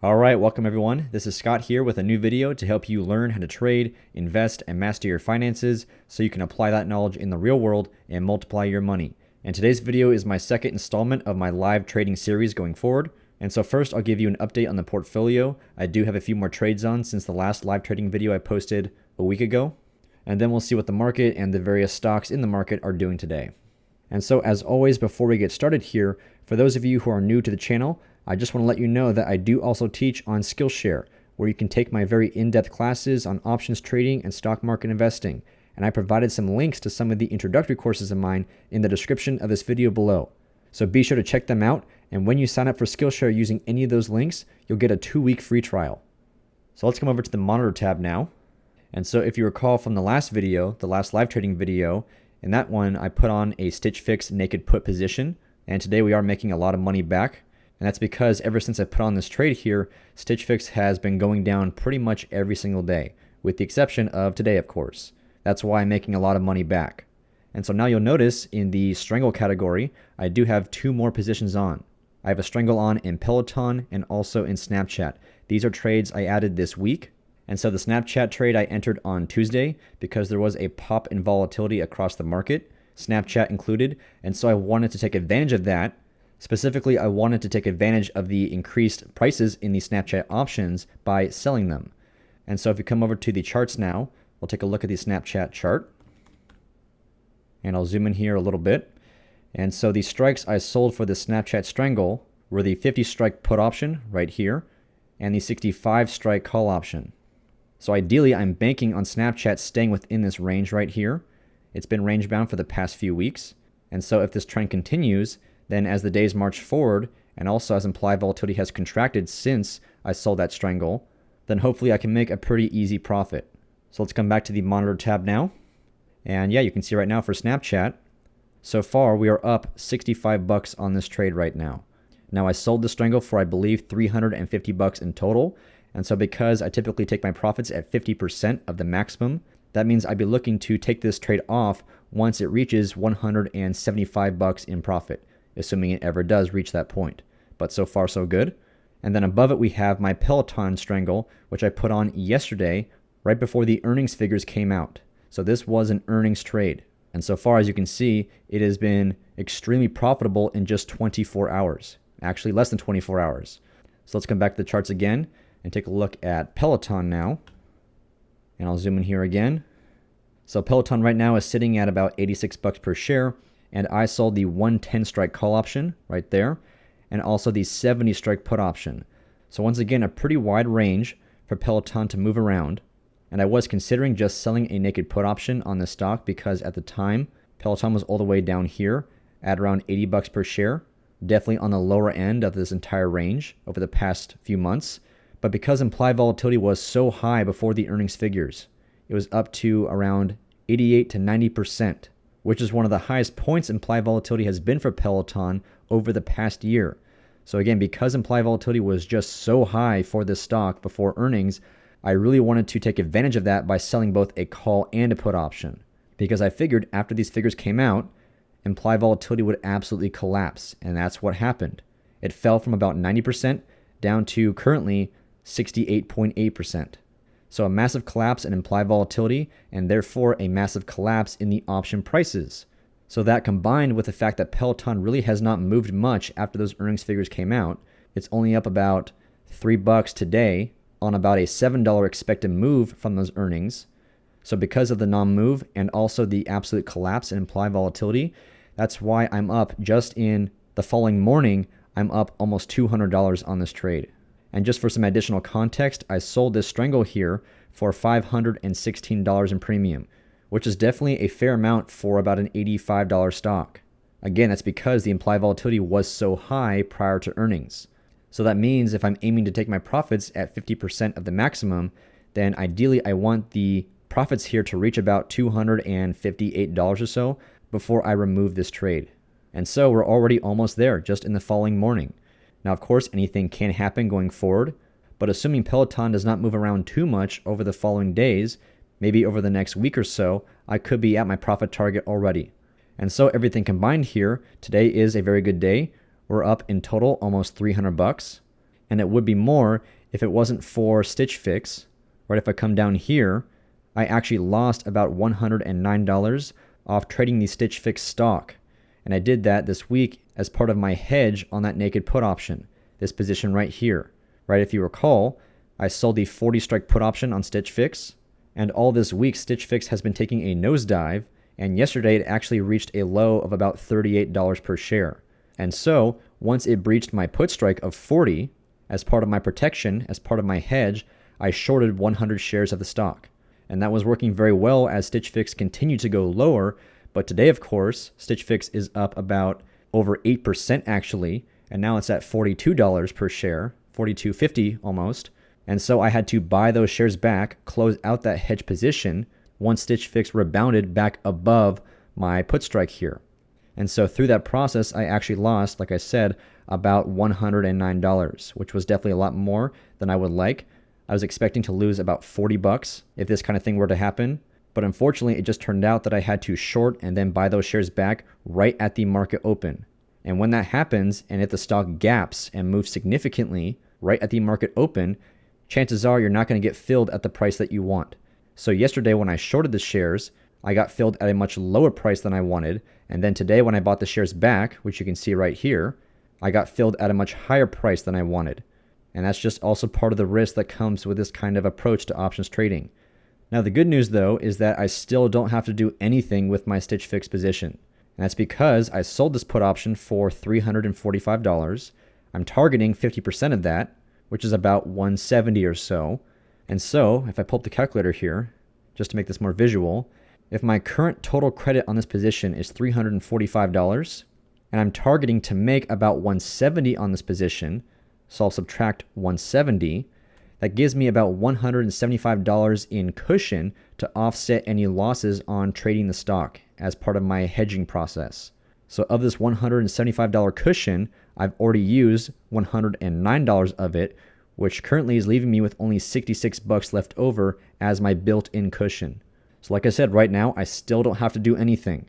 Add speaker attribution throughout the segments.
Speaker 1: All right, welcome everyone. This is Scott here with a new video to help you learn how to trade, invest, and master your finances so you can apply that knowledge in the real world and multiply your money. And today's video is my second installment of my live trading series going forward. And so first, I'll give you an update on the portfolio. I do have a few more trades on since the last live trading video I posted a week ago. And then we'll see what the market and the various stocks in the market are doing today. And so as always, before we get started here, for those of you who are new to the channel, I just want to let you know that I do also teach on SKILLSHARE, where you can take my very in-depth classes on options trading and stock market investing. And I provided some links to some of the introductory courses of mine in the description of this video below. So be sure to check them out. And when you sign up for SKILLSHARE using any of those links, you'll get a 2-week free trial. So let's come over to the monitor tab now. And so if you recall from the last video, the last live trading video, in that one, I put on a SFIX naked put position. And today we are making a lot of money back. And that's because ever since I put on this trade here, SFIX has been going down pretty much every single day, with the exception of today, of course. That's why I'm making a lot of money back. And so now you'll notice in the strangle category, I do have 2 more positions on. I have a strangle on in Peloton and also in Snapchat. These are trades I added this week. And so the Snapchat trade I entered on Tuesday because there was a pop in volatility across the market, Snapchat included. And so I wanted to take advantage of that. Specifically, I wanted to take advantage of the increased prices in the Snapchat options by selling them. And so if you come over to the charts now, we'll take a look at the Snapchat chart. And I'll zoom in here a little bit. And so the strikes I sold for the Snapchat strangle were the 50 strike put option right here and the 65 strike call option. So ideally, I'm banking on Snapchat staying within this range right here. It's been range bound for the past few weeks. And so if this trend continues, then as the days march forward, and also as implied volatility has contracted since I sold that strangle, then hopefully I can make a pretty easy profit. So let's come back to the monitor tab now. And yeah, you can see right now for Snapchat, so far we are up 65 bucks on this trade right now. Now I sold the strangle for I believe 350 bucks in total. And so because I typically take my profits at 50% of the maximum, that means I'd be looking to take this trade off once it reaches 175 bucks in profit, assuming it ever does reach that point. But so far so good. And then above it we have my Peloton strangle, which I put on yesterday right before the earnings figures came out. So this was an earnings trade. And so far as you can see, it has been extremely profitable in just 24 hours. Actually less than 24 hours. So let's come back to the charts again and take a look at Peloton now. And I'll zoom in here again. So Peloton right now is sitting at about 86 bucks per share. And I sold the 110 strike call option right there, and also the 70 strike put option. So once again, a pretty wide range for Peloton to move around. And I was considering just selling a naked put option on this stock because at the time, Peloton was all the way down here at around 80 bucks per share, definitely on the lower end of this entire range over the past few months. But because implied volatility was so high before the earnings figures, it was up to around 88 to 90%. Which is one of the highest points implied volatility has been for Peloton over the past year. So again, because implied volatility was just so high for this stock before earnings, I really wanted to take advantage of that by selling both a call and a put option. Because I figured after these figures came out, implied volatility would absolutely collapse. And that's what happened. It fell from about 90% down to currently 68.8%. So a massive collapse in implied volatility and therefore a massive collapse in the option prices. So that combined with the fact that Peloton really has not moved much after those earnings figures came out, it's only up about $3 today on about a $7 expected move from those earnings. So because of the non-move and also the absolute collapse in implied volatility, that's why I'm up just in the following morning, I'm up almost $200 on this trade. And just for some additional context, I sold this strangle here for $516 in premium, which is definitely a fair amount for about an $85 stock. Again, that's because the implied volatility was so high prior to earnings. So that means if I'm aiming to take my profits at 50% of the maximum, then ideally I want the profits here to reach about $258 or so before I remove this trade. And so we're already almost there just in the following morning. Now, of course, anything can happen going forward, but assuming Peloton does not move around too much over the following days, maybe over the next week or so, I could be at my profit target already. And so everything combined here, today is a very good day. We're up in total almost 300 bucks. And it would be more if it wasn't for SFIX. Right, if I come down here, I actually lost about $109 off trading the SFIX stock. And I did that this week as part of my hedge on that naked put option, this position right here. Right, if you recall, I sold the 40 strike put option on SFIX, and all this week SFIX has been taking a nosedive, and yesterday it actually reached a low of about $38 per share. And so once it breached my put strike of 40, as part of my protection, as part of my hedge, I shorted 100 shares of the stock. And that was working very well as SFIX continued to go lower. But today, of course, SFIX is up about over 8% actually, and now it's at $42 per share, $42.50 almost. And so I had to buy those shares back, close out that hedge position once SFIX rebounded back above my put strike here. And so through that process, I actually lost, like I said, about $109, which was definitely a lot more than I would like. I was expecting to lose about $40 if this kind of thing were to happen. But unfortunately, it just turned out that I had to short and then buy those shares back right at the market open. And when that happens, and if the stock gaps and moves significantly right at the market open, chances are you're not going to get filled at the price that you want. So yesterday when I shorted the shares, I got filled at a much lower price than I wanted. And then today when I bought the shares back, which you can see right here, I got filled at a much higher price than I wanted. And that's just also part of the risk that comes with this kind of approach to options trading. Now the good news though is that I still don't have to do anything with my SFIX position. And that's because I sold this put option for $345. I'm targeting 50% of that, which is about $170 or so. And so if I pull up the calculator here, just to make this more visual, if my current total credit on this position is $345, and I'm targeting to make about $170 on this position, so I'll subtract $170, that gives me about $175 in cushion to offset any losses on trading the stock as part of my hedging process. So of this $175 cushion, I've already used $109 of it, which currently is leaving me with only $66 left over as my built-in cushion. So like I said, right now, I still don't have to do anything.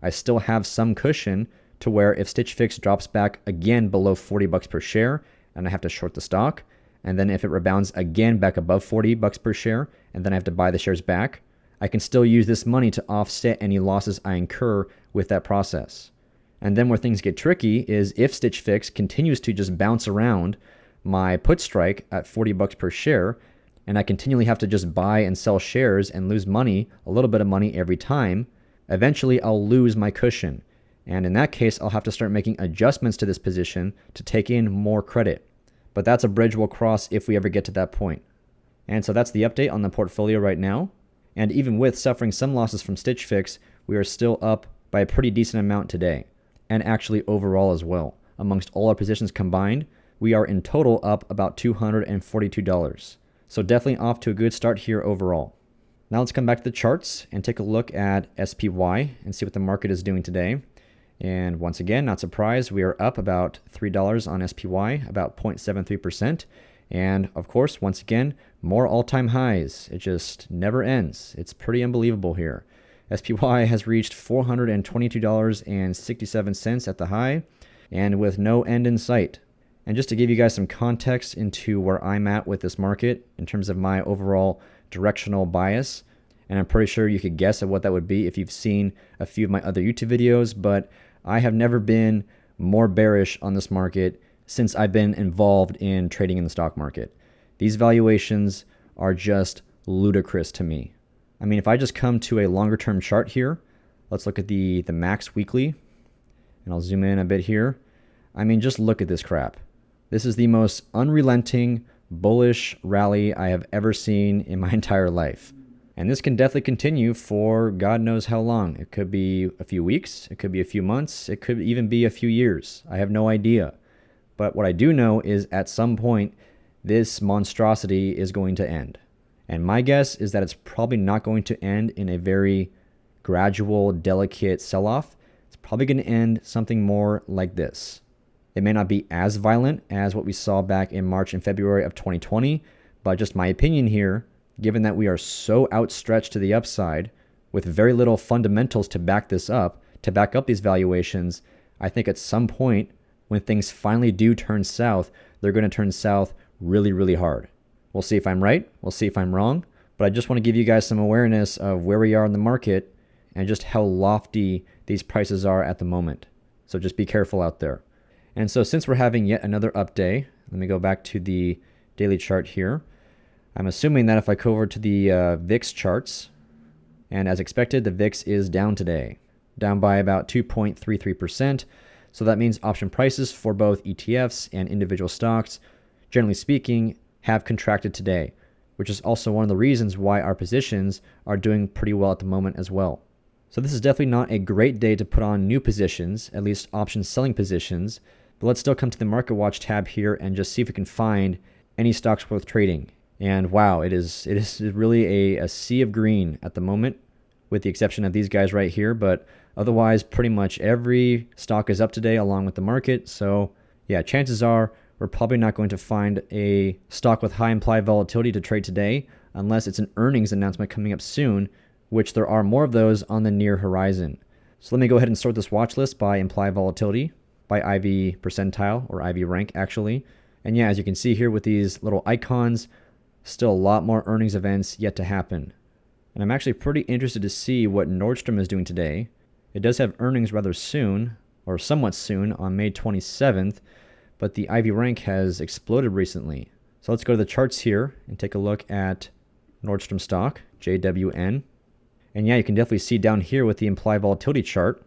Speaker 1: I still have some cushion to where if SFIX drops back again below $40 per share and I have to short the stock, and then if it rebounds again back above $40 per share and then I have to buy the shares back, I can still use this money to offset any losses I incur with that process. And then where things get tricky is if SFIX continues to just bounce around my put strike at $40 per share, and I continually have to just buy and sell shares and lose money, a little bit of money every time, eventually I'll lose my cushion. And in that case, I'll have to start making adjustments to this position to take in more credit. But that's a bridge we'll cross if we ever get to that point. And so that's the update on the portfolio right now. And even with suffering some losses from SFIX, we are still up by a pretty decent amount today. And actually overall as well. Amongst all our positions combined, we are in total up about $242. So definitely off to a good start here overall. Now let's come back to the charts and take a look at SPY and see what the market is doing today. And once again, not surprised, we are up about $3 on SPY, about 0.73%. And of course, once again, more all-time highs. It just never ends. It's pretty unbelievable here. SPY has reached $422.67 at the high, and with no end in sight. And just to give you guys some context into where I'm at with this market in terms of my overall directional bias, and I'm pretty sure you could guess at what that would be if you've seen a few of my other YouTube videos, but I have never been more bearish on this market since I've been involved in trading in the stock market. These valuations are just ludicrous to me. I mean, if I just come to a longer term chart here, let's look at the max weekly, and I'll zoom in a bit here. I mean, just look at this crap. This is the most unrelenting, bullish rally I have ever seen in my entire life. And this can definitely continue for God knows how long. It could be a few weeks, it could be a few months, it could even be a few years. I have no idea. But what I do know is at some point, this monstrosity is going to end. And my guess is that it's probably not going to end in a very gradual, delicate sell-off. It's probably going to end something more like this. It may not be as violent as what we saw back in March and February of 2020, but just my opinion here, given that we are so outstretched to the upside with very little fundamentals to back this up, to back up these valuations, I think at some point when things finally do turn south, they're going to turn south really, really hard. We'll see if I'm right. We'll see if I'm wrong. But I just want to give you guys some awareness of where we are in the market and just how lofty these prices are at the moment. So just be careful out there. And so since we're having yet another up day, let me go back to the daily chart here. I'm assuming that if I go over to the VIX charts, and as expected, the VIX is down today, down by about 2.33%. So that means option prices for both ETFs and individual stocks, generally speaking, have contracted today, which is also one of the reasons why our positions are doing pretty well at the moment as well. So this is definitely not a great day to put on new positions, at least option selling positions, but let's still come to the Market Watch tab here and just see if we can find any stocks worth trading. And wow, it is really a sea of green at the moment, with the exception of these guys right here, but otherwise pretty much every stock is up today along with the market. So yeah, chances are we're probably not going to find a stock with high implied volatility to trade today unless it's an earnings announcement coming up soon, which there are more of those on the near horizon. So let me go ahead and sort this watch list by implied volatility, by IV percentile, or IV rank actually. And yeah, as you can see here with these little icons, still a lot more earnings events yet to happen. And I'm actually pretty interested to see what Nordstrom is doing today. It does have earnings rather soon, or somewhat soon, on May 27th, but the IV rank has exploded recently. So let's go to the charts here and take a look at Nordstrom stock, JWN. And yeah, you can definitely see down here with the implied volatility chart,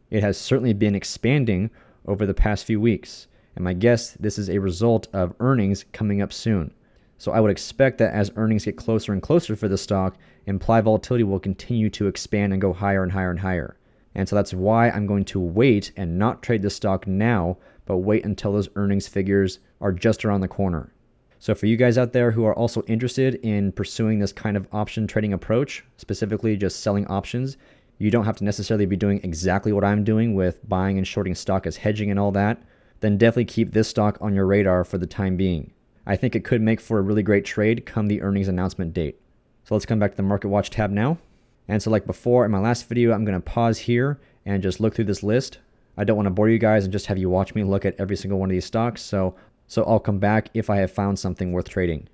Speaker 1: it has certainly been expanding over the past few weeks. And my guess, this is a result of earnings coming up soon. So I would expect that as earnings get closer and closer for the stock, implied volatility will continue to expand and go higher and higher and higher. And so that's why I'm going to wait and not trade the stock now, but wait until those earnings figures are just around the corner. So for you guys out there who are also interested in pursuing this kind of option trading approach, specifically just selling options, you don't have to necessarily be doing exactly what I'm doing with buying and shorting stock as hedging and all that, then definitely keep this stock on your radar for the time being. I think it could make for a really great trade come the earnings announcement date. So let's come back to the Market Watch tab now. And so like before in my last video, I'm going to pause here and just look through this list. I don't want to bore you guys and just have you watch me look at every single one of these stocks. So I'll come back if I have found something worth trading.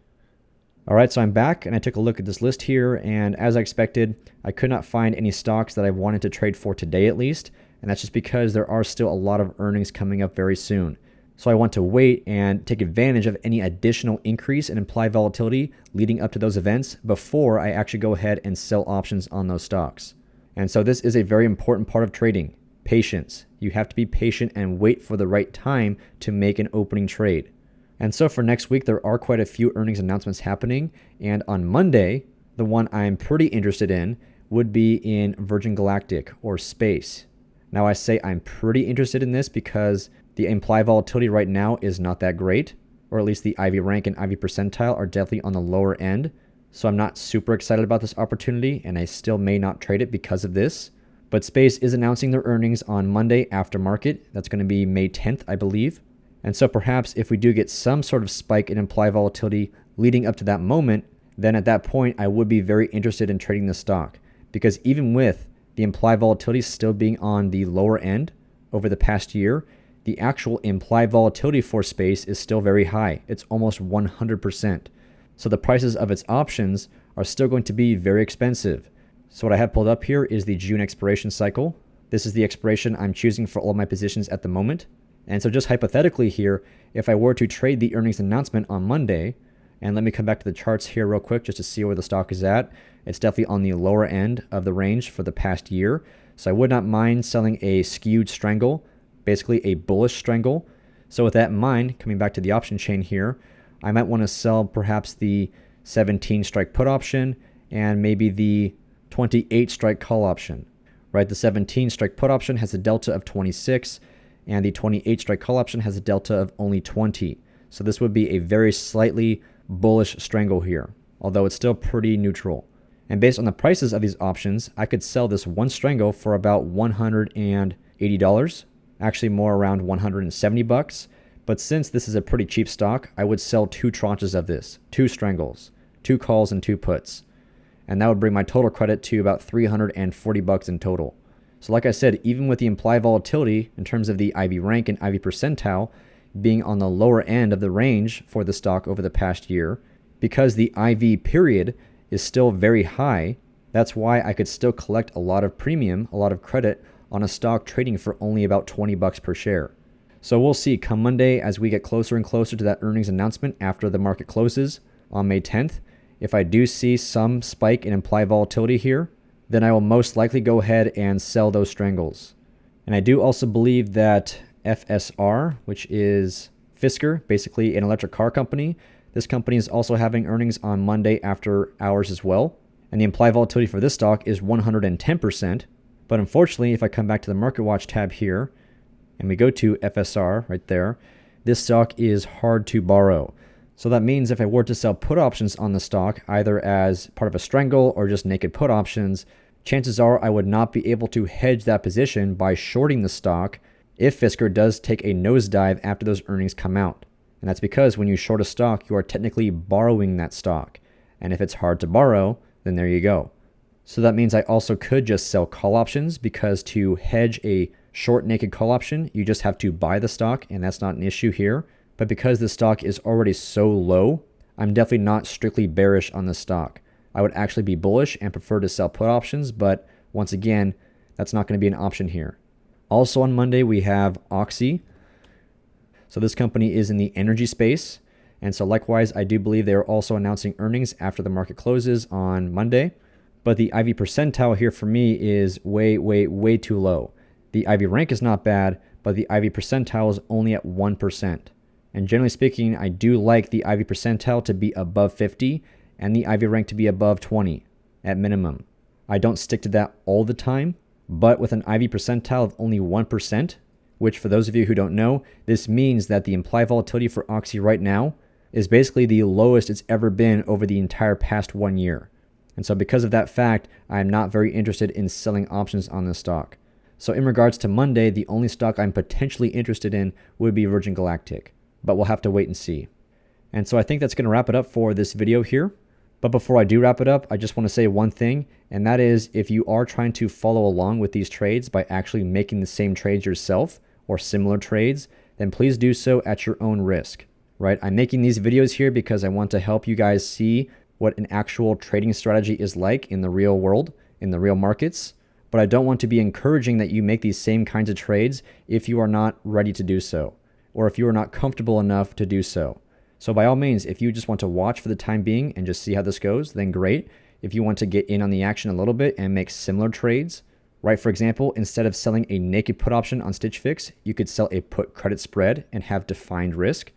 Speaker 1: All right, so I'm back and I took a look at this list here. And as I expected, I could not find any stocks that I wanted to trade for today at least. And that's just because there are still a lot of earnings coming up very soon. So I want to wait and take advantage of any additional increase in implied volatility leading up to those events before I actually go ahead and sell options on those stocks. And so this is a very important part of trading, patience. You have to be patient and wait for the right time to make an opening trade. And so for next week, there are quite a few earnings announcements happening. And on Monday, the one I'm pretty interested in would be in Virgin Galactic or space. Now I say I'm pretty interested in this because the implied volatility right now is not that great, or at least the IV rank and IV percentile are definitely on the lower end. So I'm not super excited about this opportunity, and I still may not trade it because of this. But Space is announcing their earnings on Monday after market. That's going to be May 10th, I believe. And so perhaps if we do get some sort of spike in implied volatility leading up to that moment, then at that point I would be very interested in trading the stock. Because even with the implied volatility still being on the lower end over the past year, the actual implied volatility for Space is still very high. It's almost 100%. So the prices of its options are still going to be very expensive. So what I have pulled up here is the June expiration cycle. This is the expiration I'm choosing for all of my positions at the moment. And so just hypothetically here, if I were to trade the earnings announcement on Monday, and let me come back to the charts here real quick just to see where the stock is at. It's definitely on the lower end of the range for the past year. So I would not mind selling a skewed strangle, basically a bullish strangle. So with that in mind, coming back to the option chain here, I might want to sell perhaps the 17 strike put option and maybe the 28 strike call option, right? The 17 strike put option has a delta of 26 and the 28 strike call option has a delta of only 20. So this would be a very slightly bullish strangle here, although it's still pretty neutral. And based on the prices of these options, I could sell this one strangle for about $180. Actually more around 170 bucks. But since this is a pretty cheap stock, I would sell 2 tranches of this, 2 strangles, 2 calls and 2 puts. And that would bring my total credit to about 340 bucks in total. So like I said, even with the implied volatility in terms of the IV rank and IV percentile being on the lower end of the range for the stock over the past year, because the IV period is still very high, that's why I could still collect a lot of premium, a lot of credit on a stock trading for only about 20 bucks per share. So we'll see come Monday as we get closer and closer to that earnings announcement after the market closes on May 10th. If I do see some spike in implied volatility here, then I will most likely go ahead and sell those strangles. And I do also believe that FSR, which is Fisker, basically an electric car company, this company is also having earnings on Monday after hours as well. And the implied volatility for this stock is 110%. But unfortunately, if I come back to the Market Watch tab here, and we go to FSR right there, this stock is hard to borrow. So that means if I were to sell put options on the stock, either as part of a strangle or just naked put options, chances are I would not be able to hedge that position by shorting the stock if Fisker does take a nosedive after those earnings come out. And that's because when you short a stock, you are technically borrowing that stock. And if it's hard to borrow, then there you go. So that means I also could just sell call options, because to hedge a short naked call option, you just have to buy the stock, and that's not an issue here. But because the stock is already so low, I'm definitely not strictly bearish on the stock. I would actually be bullish and prefer to sell put options, but once again, that's not going to be an option here. Also on Monday, we have Oxy. So this company is in the energy space. And so likewise, I do believe they are also announcing earnings after the market closes on Monday. But the IV percentile here for me is way too low. The IV rank is not bad, but the IV percentile is only at 1%. And generally speaking, I do like the IV percentile to be above 50 and the IV rank to be above 20 at minimum. I don't stick to that all the time, but with an IV percentile of only 1%, which for those of you who don't know, this means that the implied volatility for Oxy right now is basically the lowest it's ever been over the entire past 1 year. And so because of that fact, I'm not very interested in selling options on this stock. So in regards to Monday, the only stock I'm potentially interested in would be Virgin Galactic, but we'll have to wait and see. And so I think that's going to wrap it up for this video here. But before I do wrap it up, I just want to say one thing, and that is if you are trying to follow along with these trades by actually making the same trades yourself or similar trades, then please do so at your own risk, right? I'm making these videos here because I want to help you guys see what an actual trading strategy is like in the real world, in the real markets. But I don't want to be encouraging that you make these same kinds of trades if you are not ready to do so, or if you are not comfortable enough to do so. So by all means, if you just want to watch for the time being and just see how this goes, then great. If you want to get in on the action a little bit and make similar trades, right? For example, instead of selling a naked put option on SFIX, you could sell a put credit spread and have defined risk.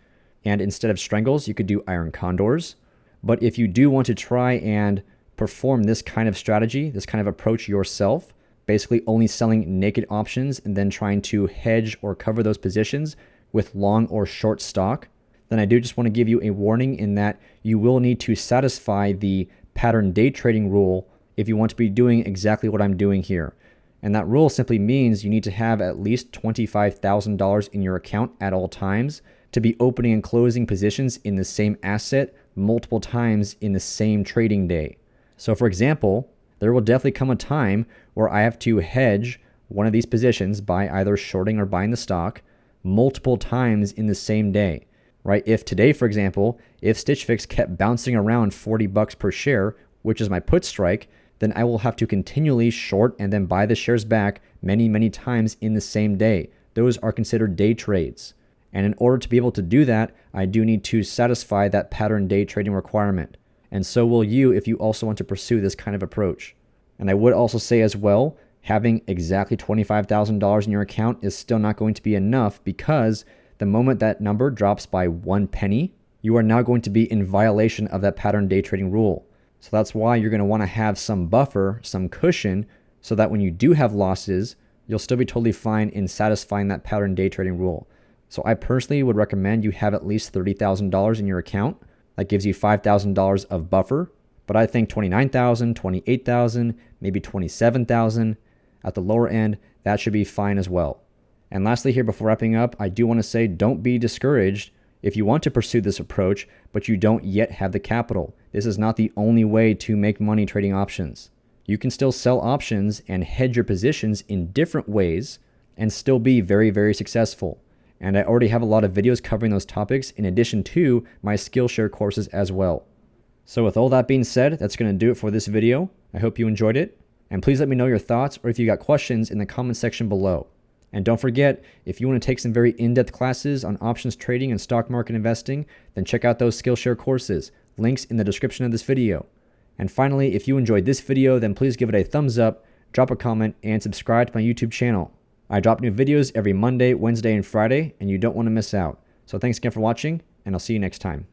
Speaker 1: And instead of strangles, you could do iron condors. But if you do want to try and perform this kind of strategy, this kind of approach yourself, basically only selling naked options and then trying to hedge or cover those positions with long or short stock, then I do just want to give you a warning in that you will need to satisfy the pattern day trading rule if you want to be doing exactly what I'm doing here. And that rule simply means you need to have at least $25,000 in your account at all times to be opening and closing positions in the same asset multiple times in the same trading day. So for example, there will definitely come a time where I have to hedge one of these positions by either shorting or buying the stock multiple times in the same day, right? If today, for example, if SFIX kept bouncing around 40 bucks per share, which is my put strike, then I will have to continually short and then buy the shares back many times in the same day. Those are considered day trades. And in order to be able to do that, I do need to satisfy that pattern day trading requirement. And so will you if you also want to pursue this kind of approach. And I would also say as well, having exactly $25,000 in your account is still not going to be enough, because the moment that number drops by 1 penny, you are now going to be in violation of that pattern day trading rule. So that's why you're going to want to have some buffer, some cushion, so that when you do have losses, you'll still be totally fine in satisfying that pattern day trading rule. So I personally would recommend you have at least $30,000 in your account. That gives you $5,000 of buffer. But I think $29,000, $28,000, maybe $27,000 at the lower end, that should be fine as well. And lastly here, before wrapping up, I do want to say don't be discouraged if you want to pursue this approach, but you don't yet have the capital. This is not the only way to make money trading options. You can still sell options and hedge your positions in different ways and still be very successful. And I already have a lot of videos covering those topics in addition to my Skillshare courses as well. So with all that being said, that's going to do it for this video. I hope you enjoyed it. And please let me know your thoughts or if you got questions in the comment section below. And don't forget, if you want to take some very in-depth classes on options trading and stock market investing, then check out those Skillshare courses. Links in the description of this video. And finally, if you enjoyed this video, then please give it a thumbs up, drop a comment, and subscribe to my YouTube channel. I drop new videos every Monday, Wednesday, and Friday, and you don't want to miss out. So thanks again for watching, and I'll see you next time.